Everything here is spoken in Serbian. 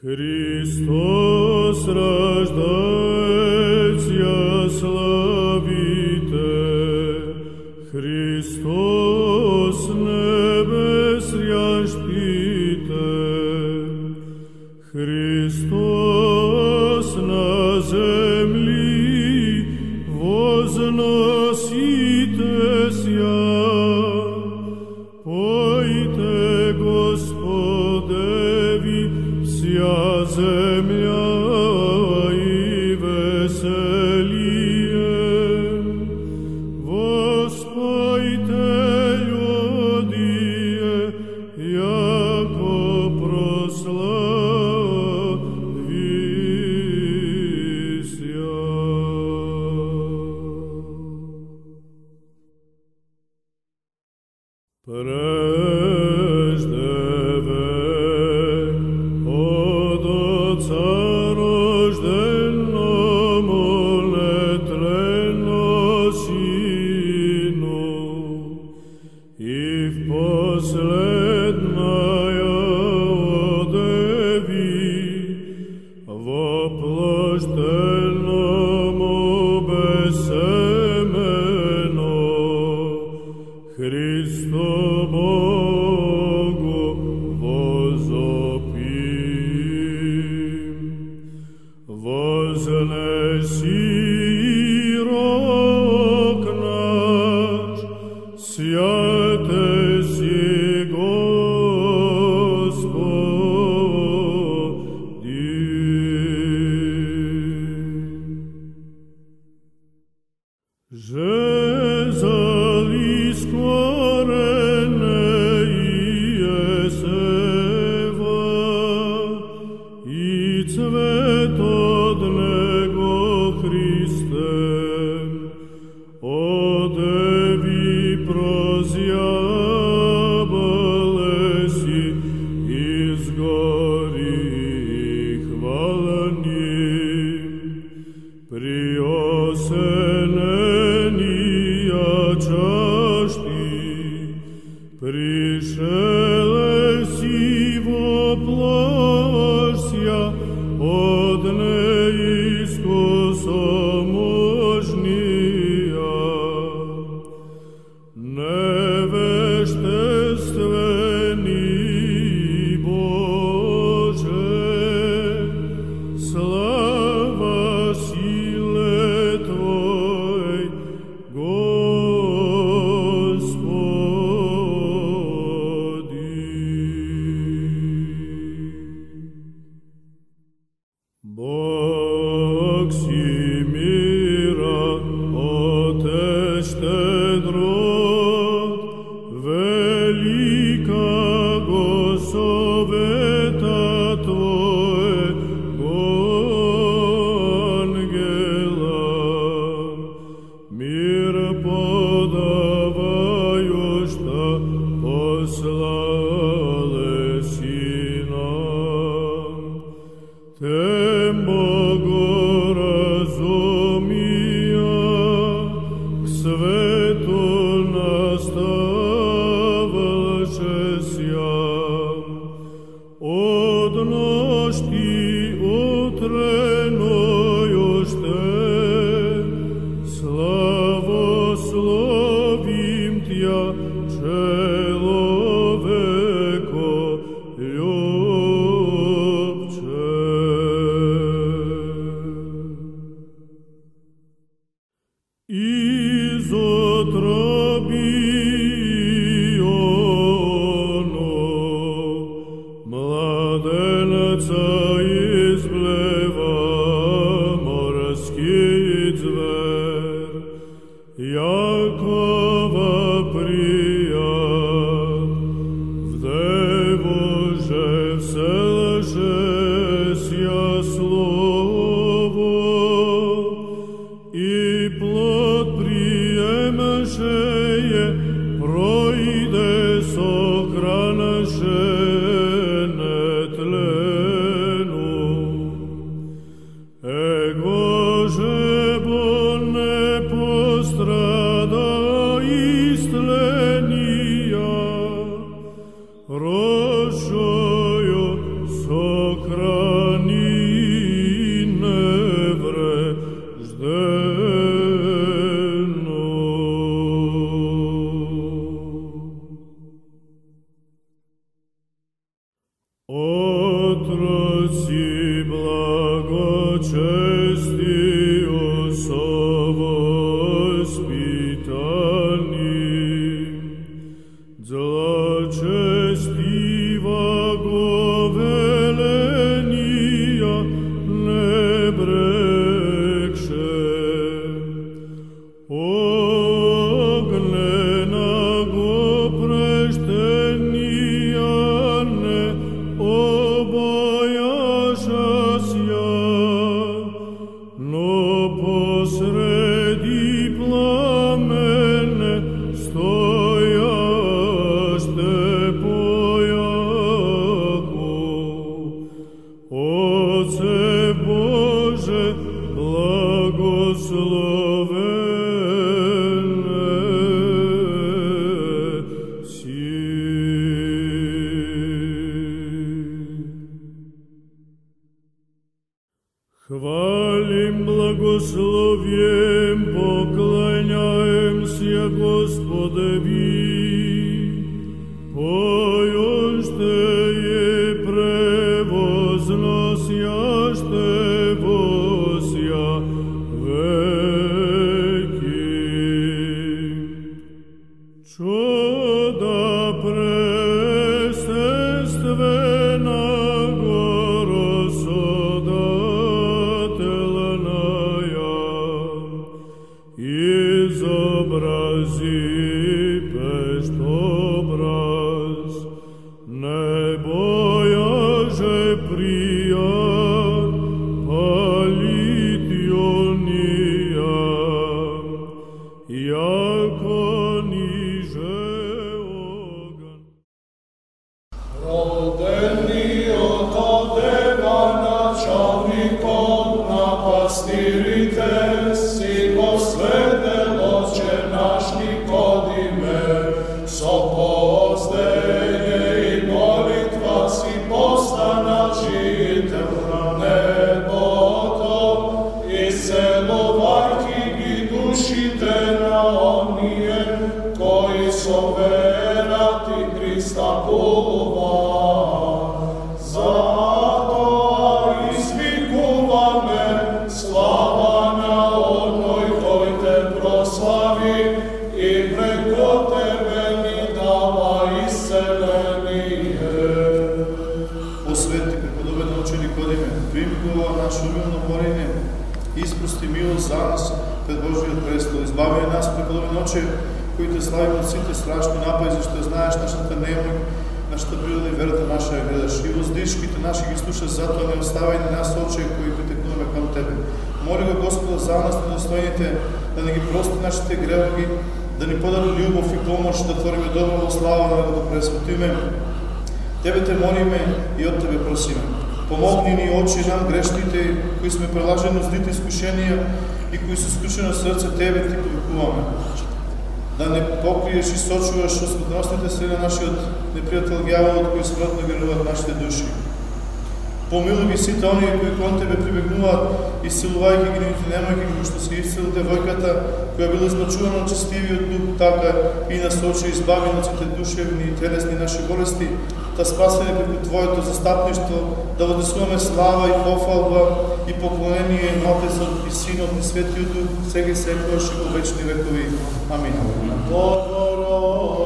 Hristos rождається, славіте, Христос небес ряжпіте, Христос на землі возноситеся, пойте Господеві вся земля і веселіє, воспойте людіє, яко прославися. Прежде век от Отца рожденному нетленно Сину, и в последная одеви воплощенному бессеменно Христу Богу возопим. Вознеси рог наш, святеси Господи. Же зали скорене Иесева, и цвет от него Христем, одеви прозябалеси, изгори хвалани, приосенения чашти, пришелеси воплощся, от неискусоможния, невежественный Боже, слава силе Твоей, Бог всемира, Отец щедрот, великого совета Твоего ангела, мир подавающа послалеси нам. Тем богоразумия к свету наставлшеся, одножды утренноюште, славословим Тя, человеко любче. Из утроби Иону младенца изблева морский зверь, Якова прият, в деву же вселжеся слово, и плод приемшее пройде сохраншене тлену. Его же бо не пострада истления, рощою сохраншене. Отроци благочестию совоспитани, злочестивого веления не брекше, огненого прештения не обояжася, но посреди пламене стояще пояко. Отце Боже, благословенне си. Хвалим, благословим, поклоняемся Господеви, поющее превозносяще вося веки. Чудо пресвященного рассудательная, изобрази пест образ, не бояже прият палитиония, яко ниже оган. Родени от Дева началником на пастирите си посветил Отче наш Никодиме, со поздење и молитва си постана жител на небото, исцелувајќи ги душите на оние кои со вера ти пристапува. Затоа извикуваме слава на оној кој те прослави и преко тебе ни дава исцеление. О свети преподобен Отче Никодиме, прими го ова наше умилно молење, испрости милост за нас пред Божиот престол, избави нас, преподобен Отче, кои те славим од сите страшни напади, зашто знаеш нашата немој, нашата природа и верата наша ја гледаш. И воздишките наши ги слушаш, затоа не оставај ни нас, Отче, кои притекнуваме кон тебе. Моли го Господа за нас, недостојните, да не ги прости нашите гревоги, да ни подаде љубов и помош, да твориме добро во слава на Неговото пресвето име. Тебе те молиме и од тебе просиме. Помогни ни, Отче, нам грешните, кои сме прелажени од злите искушенија и кои со скрушено срце тебе ти повикуваме. Да не покриеш и сочуваш со смртностните среди на нашиот непријател ѓаволот, кои смртно грнуваат нашите души. Помилуј ги сите оние кои кон тебе прибегнуваат, исцелувајќи ги, нити немајќи ги, што се исцели девојката, која била измачувана од честивиот дух, така и насочи избави од сите душевни и телесни наши болести, да спасене преку Твоето застапништво, да вознесуваме слава и пофалба и поклонение на Отецот и Синот и Светиот Дух, сега и секогаш и во вечни векови. Амин. Богородица,